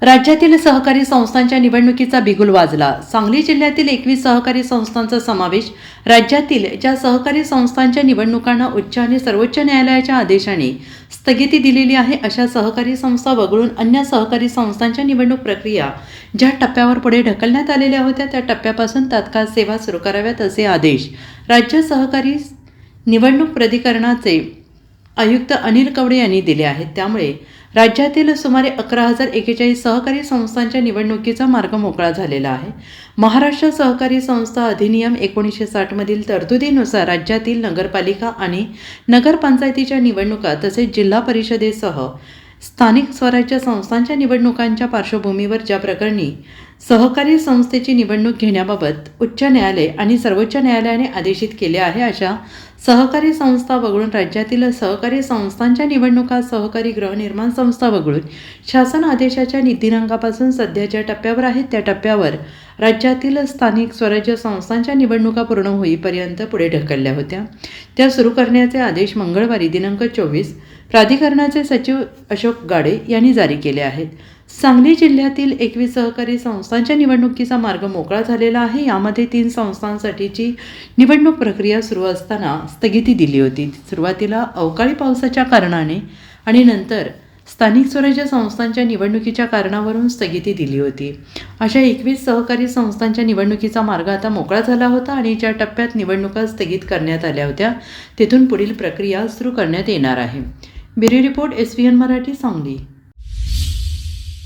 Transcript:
राज्यातील सहकारी संस्थांच्या निवडणुकीचा बिगुल वाजला। सांगली जिल्ह्यातील 21 सहकारी संस्थांचा समावेश। राज्यातील ज्या सहकारी संस्थांच्या निवडणुकांना उच्च आणि सर्वोच्च न्यायालयाच्या आदेशाने स्थगिती दिलेली आहे, अशा सहकारी संस्था वगळून अन्य सहकारी संस्थांच्या निवडणूक प्रक्रिया ज्या टप्प्यावर पुढे ढकलण्यात आलेल्या होत्या, त्या टप्प्यापासून तात्काळ सेवा सुरू कराव्यात असे आदेश राज्य सहकारी निवडणूक प्राधिकरणाचे आयुक्त अनिल कवडे यांनी दिले आहेत। त्यामुळे राज्यातील सुमारे 11,041 सहकारी संस्थांच्या निवडणुकीचा मार्ग मोकळा झालेला आहे। महाराष्ट्र सहकारी संस्था अधिनियम 1960 मधील तरतुदीनुसार राज्यातील नगरपालिका आणि नगरपंचायतीच्या निवडणुका तसेच जिल्हा परिषदेसह स्थानिक स्वराज्य संस्थांच्या निवडणुकांच्या पार्श्वभूमीवर ज्या प्रकरणी सहकारी संस्थेची निवडणूक घेण्याबाबत उच्च न्यायालय आणि सर्वोच्च न्यायालयाने आदेशित केले आहे, अशा सहकारी संस्था वगळून राज्यातील सहकारी संस्थांच्या निवडणुका सहकारी गृहनिर्माण संस्था वगळून शासन आदेशाच्या दिनांकापासून सध्या ज्या टप्प्यावर आहेत, त्या टप्प्यावर राज्यातील स्थानिक स्वराज्य संस्थांच्या निवडणुका पूर्ण होईपर्यंत पुढे ढकलल्या होत्या। त्या सुरू करण्याचे आदेश मंगळवारी दिनांक 24 प्राधिकरणाचे सचिव अशोक गाडे यांनी जारी केले आहेत। सांगली जिल्ह्यातील 21 सहकारी संस्थांच्या निवडणुकीचा मार्ग मोकळा झालेला आहे। यामध्ये 3 संस्थांसाठीची निवडणूक प्रक्रिया सुरू असताना स्थगिती दिली होती। सुरुवातीला अवकाळी पावसाच्या कारणाने आणि नंतर स्थानिक स्वराज्य संस्थांच्या निवडणुकीच्या कारणावरून स्थगिती दिली होती। अशा 21 सहकारी संस्थांच्या निवडणुकीचा मार्ग आता मोकळा झाला होता आणि ज्या टप्प्यात निवडणुका स्थगित करण्यात आल्या होत्या, तेथून पुढील प्रक्रिया सुरू करण्यात येणार आहे। Bureau report SVN Marathi, Sangli.